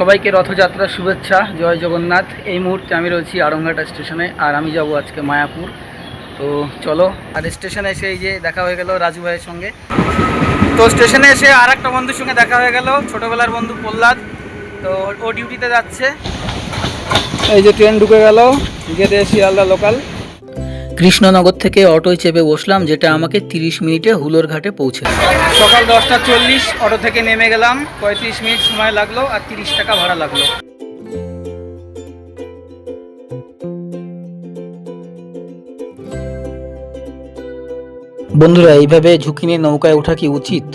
সবাইকে রথযাত্রার শুভেচ্ছা। জয় জগন্নাথ। এই মুহূর্তে আমি রয়েছি আড়ংঘাটা স্টেশনে, আর আমি যাব আজকে মায়াপুর। তো চলো। আর স্টেশনে এসে এই যে দেখা হয়ে গেল রাজু ভাইয়ের সঙ্গে। তো স্টেশনে এসে আর একটা বন্ধুর সঙ্গে দেখা হয়ে গেল, ছোটোবেলার বন্ধু প্রহ্লাদ। তো ও ডিউটিতে যাচ্ছে। এই যে ট্রেন ঢুকে গেল গেটে শিয়ালদা লোকাল। কৃষ্ণনগর থেকে অটোয় চেপে বসলাম, যেটা আমাকে 30 মিনিটে হুলোর ঘাটে পৌঁছে। সকাল 10টা 40 অটো থেকে নেমে গেলাম। 35 মিনিট সময় লাগলো আর 30 টাকা ভাড়া লাগলো। বন্ধুরা, এইভাবে ঝুঁকি নিয়ে নৌকায় ওঠা কি উচিত?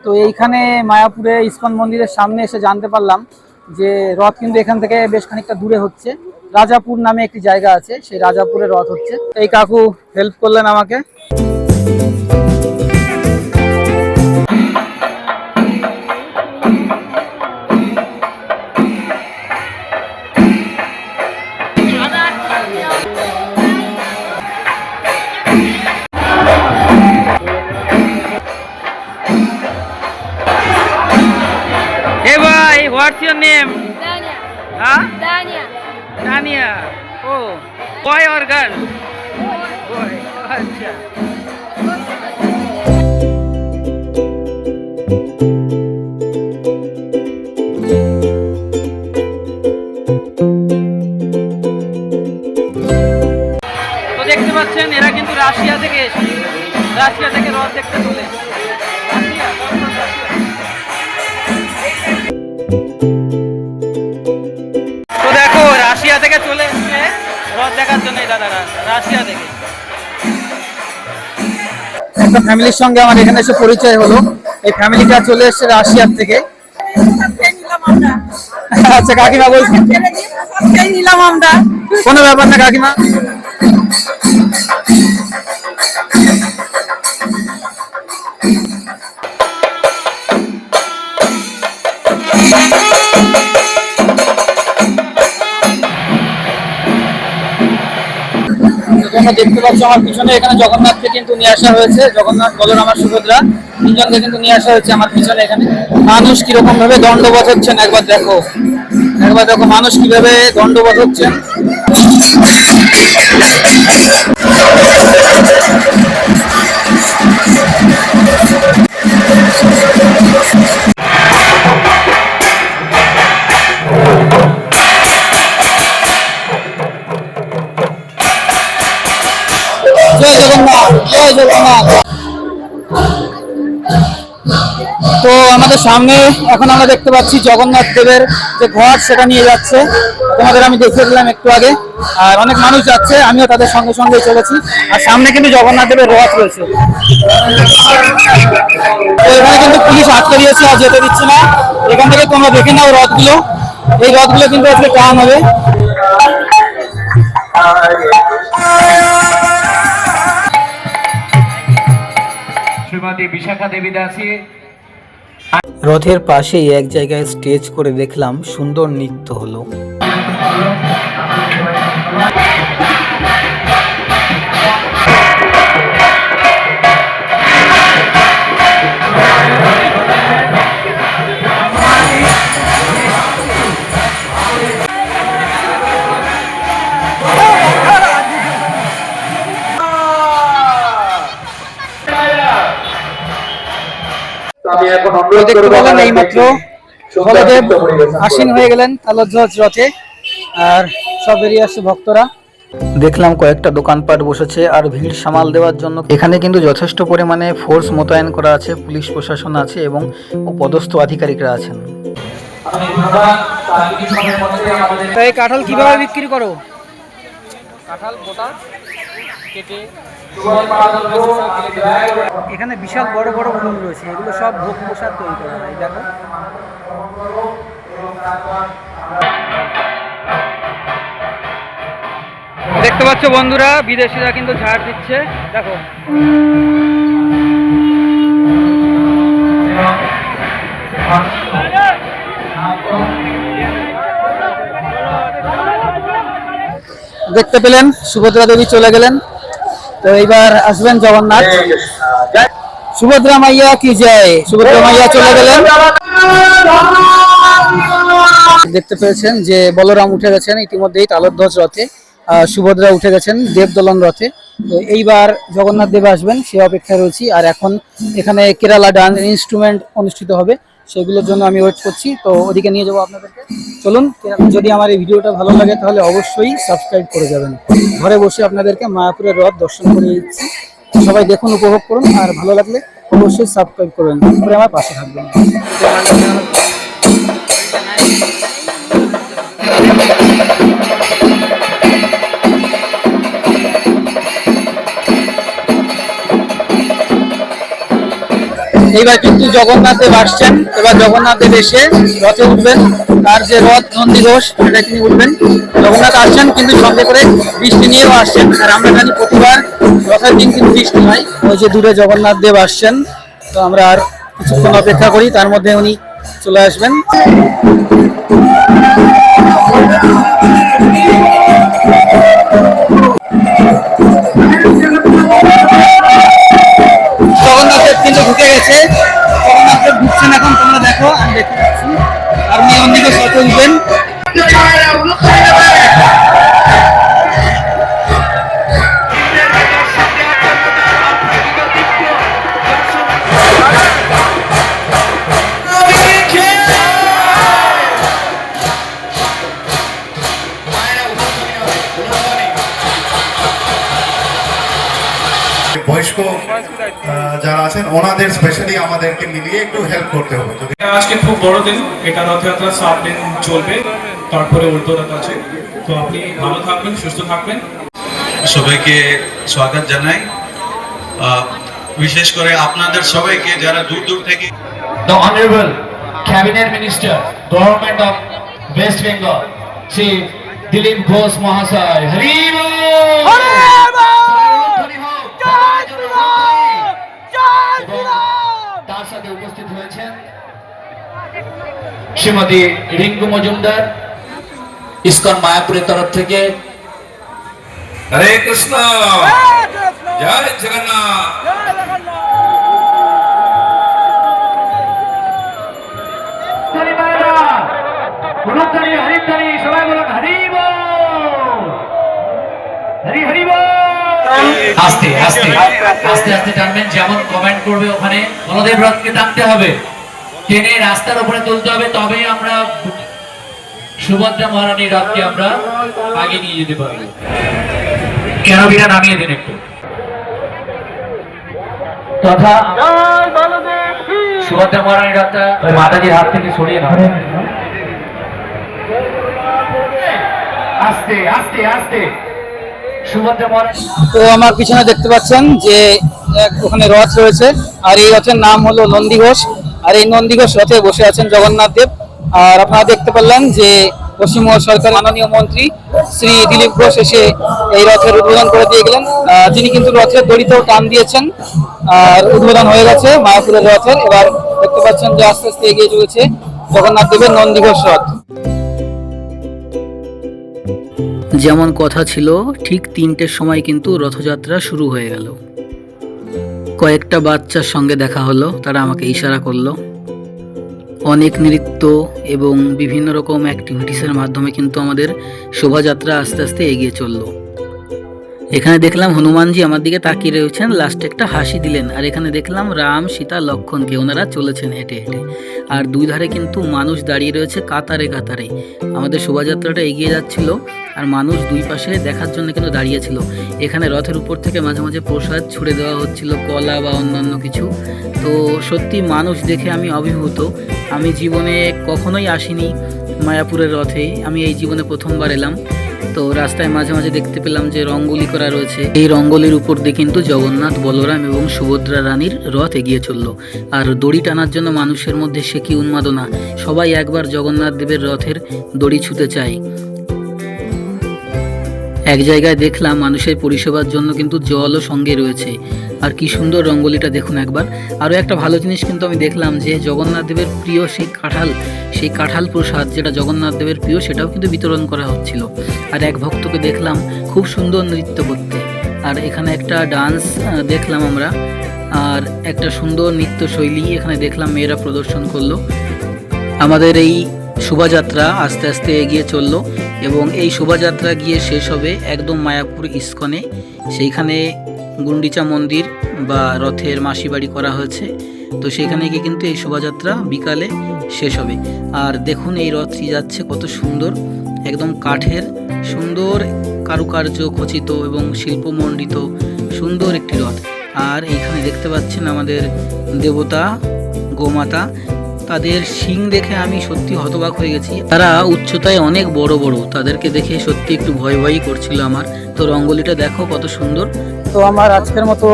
তো এইখানে মায়াপুরে ইসকন মন্দিরের সামনে এসে জানতে পারলাম যে রথ কিন্তু এখান থেকে বেশ খানিকটা দূরে হচ্ছে। রাজাপুর নামে একটি জায়গা আছে, সেই রাজাপুরে রথ হচ্ছে। এই কাকু হেল্প করলেন আমাকে। Hey boy, what's your name? Dania. Huh? Dania. Tania. Oh, boy or girl? Boy. আচ্ছা। তো দেখতে পাচ্ছেন এরা কিন্তু রাশিয়া থেকে এসেছে। রাশিয়া থেকে রথ দেখতে চলে এসেছে। তো দেখো রাশিয়া থেকে চলে এসছে রথ দেখার জন্য দাদারা, রাশিয়া থেকে। একটা ফ্যামিলির সঙ্গে আমার এখানে এসে পরিচয় হলো। এই ফ্যামিলিটা চলে এসছে রাশিয়ার থেকে। আচ্ছা কাকিমা বলছি, নিলাম আমরা, কোনো ব্যাপার না কাকিমা। তোমরা দেখতে পাচ্ছ আমার পিছনে এখানে জগন্নাথকে কিন্তু নিয়ে আসা হয়েছে। জগন্নাথ, বলরাম আর সুভদ্রা তিনজনকে কিন্তু নিয়ে আসা হয়েছে আমার পিছনে। এখানে মানুষ কিরকম ভাবে দণ্ডবোধ হচ্ছেন একবার দেখো, একবার দেখো মানুষ কিভাবে দণ্ডবোধ হচ্ছেন। জয় জগন্নাথ, জয় জগন্নাথ। তো আমাদের সামনে এখন আমরা দেখতে পাচ্ছি জগন্নাথ দেবের যে ঘট, সেটা নিয়ে যাচ্ছে। তোমাদের আমি দেখিয়ে দিলাম একটু আগে। আর অনেক মানুষ যাচ্ছে, আমিও তাদের সঙ্গে সঙ্গে চলেছি। আর সামনে কিন্তু জগন্নাথ দেবের রথ রয়েছে। তো এখানে কিন্তু পুলিশ আটকে দিয়েছে, আর যেতে দিচ্ছে না। এখান থেকে তোমরা দেখে নাও রথগুলো। এই রথগুলো কিন্তু আজকে টান হবে। শ্রীমতী বিশাখা দেবী দাসী। রথের পাশেই এক জায়গায় স্টেজ করে দেখলাম সুন্দর নৃত্য হলো। দেখতে পেলেন এইমাত্র বলদেব আসীন হয়ে গেলেন তালধ্বজ রথে, আর সব বেরিয়ে আসছে ভক্তরা। দেখলাম কয়েকটা দোকানপাট বসেছে, আর ভিড় সামাল দেওয়ার জন্য এখানে কিন্তু যথেষ্ট পরিমাণে ফোর্স মোতায়েন করা আছে, পুলিশ প্রশাসন আছে এবং পদস্থ আধিকারিকরা আছেন। এই কাঁঠাল কিভাবে বিক্রি করো? কাঁঠাল গোটা কেটে। এখানে বিশাল বড় বড় উনুন রয়েছে, এগুলো সব ভোগ প্রসাদ তৈরি করা হয়। দেখো দেখতে পাচ্ছ বন্ধুরা, বিদেশিরা কিন্তু ঝাড় দিচ্ছে। দেখো দেখতে পেলেন সুভদ্রা দেবী চলে গেলেন। তো এইবার আসবেন জগন্নাথ। সুভদ্রা মাইয়া কি জয়। সুভদ্রা মাইয়া চলে গেলেন। দেখতে পেয়েছেন যে বলরাম উঠে গেছেন ইতিমধ্যেই তালধ্বজ রথে, সুভদ্রা উঠে গেছেন দেবদলন রথে। তো এইবার জগন্নাথ দেব আসবেন সে অপেক্ষায় রয়েছি। আর এখন এখানে কেরালা ডান্স ইনস্ট্রুমেন্ট অনুষ্ঠিত হবে, সেগুলোর জন্য আমি ওয়েট করছি। তো ওদিকে নিয়ে যাবো আপনাদেরকে। চলুন, যদি আমার এই ভিডিওটা ভালো লাগে তাহলে অবশ্যই সাবস্ক্রাইব করে যাবেন। ঘরে বসে আপনাদেরকে মায়াপুরের রথ দর্শন করে দিচ্ছি। সবাই দেখুন, উপভোগ করুন, আর ভালো লাগলে অবশ্যই সাবস্ক্রাইব করবেন, তারপরে আমার পাশে থাকবেন। এইবার কিন্তু জগন্নাথ দেব আসছেন। এবার জগন্নাথ দেব এসে রথে উঠবেন। তার যে রথ নন্দীঘোষ সেটা তিনি উঠবেন। জগন্নাথ আসছেন কিন্তু সঙ্গে করে বৃষ্টি নিয়েও আসছেন। আর আমরা জানি প্রতিবার রথের দিন কিন্তু বৃষ্টি হয়। ওই যে দূরে জগন্নাথ দেব আসছেন। তো আমরা আর কিছুক্ষণ অপেক্ষা করি, তার মধ্যে উনি চলে আসবেন। জগন্নাথ দেব কিন্তু ঢুকে গেছে। জগন্নাথ দেব ঢুকছেন এখন, তোমরা দেখো, আমি দেখতে পাচ্ছি। আর উনি অন্যদিকে শত উঠবেন। বয়স্ক যারা আছেন ওনাদের স্পেশালি আমাদেরকে মিলিয়ে একটু হেল্প করতে হবে। যদি আজকে খুব বড় দিন, এটা রথযাত্রা 7 দিন চলবে, তারপরে উল্টোরথ আছে। তো আপনি ভালো থাকবেন, সুস্থ থাকবেন। সবাইকে স্বাগত জানাই, বিশেষ করে আপনাদের সবাইকে যারা দূর দূর থেকে। The Honorable Cabinet Minister, Government of West Bengal, Shri Dilip Ghosh Mahasaya. Hari Bol! তার সাথে উপস্থিত হয়েছেন শ্রীমতী রিঙ্কু মজুমদার, ইসকন মায়াপুরের তরফ থেকে। হরে কৃষ্ণ, জয় জগন্নাথ। সবাই বলুন হরি বল, হরি হরি বল। আস্তে আস্তে আস্তে আস্তে টানবেন, যেমন কমেন্ট করবে ওখানে বলদেব রথকে টানতে হবে, টেনে রাস্তার উপরে তুলতে হবে, তবেই আমরা সুভদ্রা মহারানীর রথকে আমরা আগে নিয়ে যেতে পারবো। কেন বিনা নামিয়ে দিন একটু, তথা সুভদ্রা মহারানীর রথটা ওই মাতাজির হাত থেকে সরিয়ে নাও। আস্তে আস্তে আস্তে সুভদ্রা মহারানী। তো আমার পিছনে দেখতে পাচ্ছেন যে ওখানে রথ রয়েছে, আর এই রথের নাম হলো নন্দীঘোষ। আর এই নন্দীঘোষ রথে বসে আছেন জগন্নাথ দেব। আর আপনারা দেখতে পারলেন যে পশ্চিমবঙ্গ সরকারের মাননীয় মন্ত্রী শ্রী দিলীপ ঘোষ এসে এই রথের উদ্বোধন করে দিয়ে গেলেন। তিনি কিন্তু রথের দড়িতেও টান দিয়েছেন, আর উদ্বোধন হয়ে গেছে মায়াপুরের রথের। এবার দেখতে পাচ্ছেন যে আস্তে আস্তে এগিয়ে চলেছে জগন্নাথ দেবের নন্দীঘোষ রথ। যেমন কথা ছিল ঠিক 3টের সময় কিন্তু রথযাত্রা শুরু হয়ে গেল। কয়েকটা বাচ্চার সঙ্গে দেখা হলো, তারা আমাকে ইশারা করলো। অনেক নৃত্য এবং বিভিন্ন রকম অ্যাক্টিভিটিসের মাধ্যমে কিন্তু আমাদের শোভাযাত্রা আস্তে আস্তে এগিয়ে চললো। এখানে দেখলাম হনুমানজি আমার দিকে তাকিয়ে রয়েছেন, লাস্টে একটা হাসি দিলেন। আর এখানে দেখলাম রাম, সীতা, লক্ষ্মণকে, ওনারা চলেছেন হেঁটে হেঁটে। আর দুই ধারে কিন্তু মানুষ দাঁড়িয়ে রয়েছে কাতারে কাতারে। আমাদের শোভাযাত্রাটা এগিয়ে যাচ্ছিল, আর মানুষ দুই পাশে দেখার জন্য কিন্তু দাঁড়িয়েছিল। এখানে রথের উপর থেকে মাঝে মাঝে প্রসাদ ছুড়ে দেওয়া হচ্ছিল, কলা বা অন্যান্য কিছু। তো সত্যি মানুষ দেখে আমি অভিভূত। আমি জীবনে কখনোই আসিনি মায়াপুরের রথে, আমি এই জীবনে প্রথমবার এলাম। তো রাস্তায় মাঝে মাঝে দেখতে পেলাম যে রঙ্গোলি করা রয়েছে। এই রঙ্গোলির উপর দিয়ে কিন্তু জগন্নাথ, বলরাম এবং সুভদ্রা রানীর রথ এগিয়ে চলল। আর দড়ি টানার জন্য মানুষের মধ্যে সে কি উন্মাদনা, সবাই একবার জগন্নাথ দেবের রথের দড়ি ছুঁতে চায়। এক জায়গায় দেখলাম মানুষের পরিষেবার জন্য কিন্তু জলও সঙ্গে রয়েছে। আর কি সুন্দর রঙ্গোলিটা দেখুন একবার। আরও একটা ভালো জিনিস কিন্তু আমি দেখলাম যে জগন্নাথ দেবের প্রিয় সেই কাঁঠাল প্রসাদ, যেটা জগন্নাথ দেবের প্রিয়, সেটাও কিন্তু বিতরণ করা হচ্ছিল। আর এক ভক্তকে দেখলাম খুব সুন্দর নৃত্য করতে। আর এখানে একটা ডান্স দেখলাম আমরা, আর একটা সুন্দর নৃত্যশৈলী এখানে দেখলাম মেয়েরা প্রদর্শন করলো। আমাদের এই শোভাযাত্রা আস্তে আস্তে এগিয়ে চললো এবং এই শোভাযাত্রা গিয়ে শেষ হবে একদম মায়াপুর ইস্কনে। সেইখানে গুন্ডিচা মন্দির বা রথের মাসি বাড়ি করা হয়েছে, তো সেইখানে গিয়ে কিন্তু এই শোভাযাত্রা বিকালে শেষ হবে। আর দেখুন এই রথটি যাচ্ছে কত সুন্দর, একদম কাঠের সুন্দর কারুকার্য খচিত এবং শিল্পমণ্ডিত সুন্দর একটি রথ। আর এইখানে দেখতে পাচ্ছেন আমাদের দেবতা গোমাতা, তাদের শিং দেখে আমি সত্যি হতবাক হয়ে গেছি। তারা উচ্চতায় অনেক বড় বড়, তাদেরকে দেখে সত্যি একটু ভয় ভয়ই করছিল আমার। তো রঙ্গোলিটা দেখো কত সুন্দর। তো আমার আজকের মতো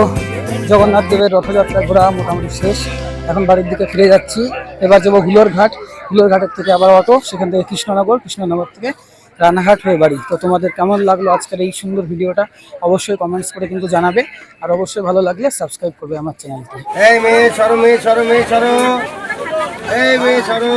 জগন্নাথ দেবের রথযাত্রা ঘোরা মোটামুটি শেষ। এখন বাড়ির দিকে ফিরে যাচ্ছি। এবার যাবো হুলোর ঘাট, হুলোর ঘাটের থেকে আবার অটো, সেখান থেকে কৃষ্ণনগর, কৃষ্ণনগর থেকে রানাঘাট হয়ে বাড়ি। তো তোমাদের কেমন লাগলো আজকের এই সুন্দর ভিডিওটা অবশ্যই কমেন্টস করে কিন্তু জানাবে, আর অবশ্যই ভালো লাগলে সাবস্ক্রাইব করবে আমার চ্যানেলটি। এই মেয়ে সরো, মেয়ে সরো, মেয়ে সরো, এই মেয়ে সরো।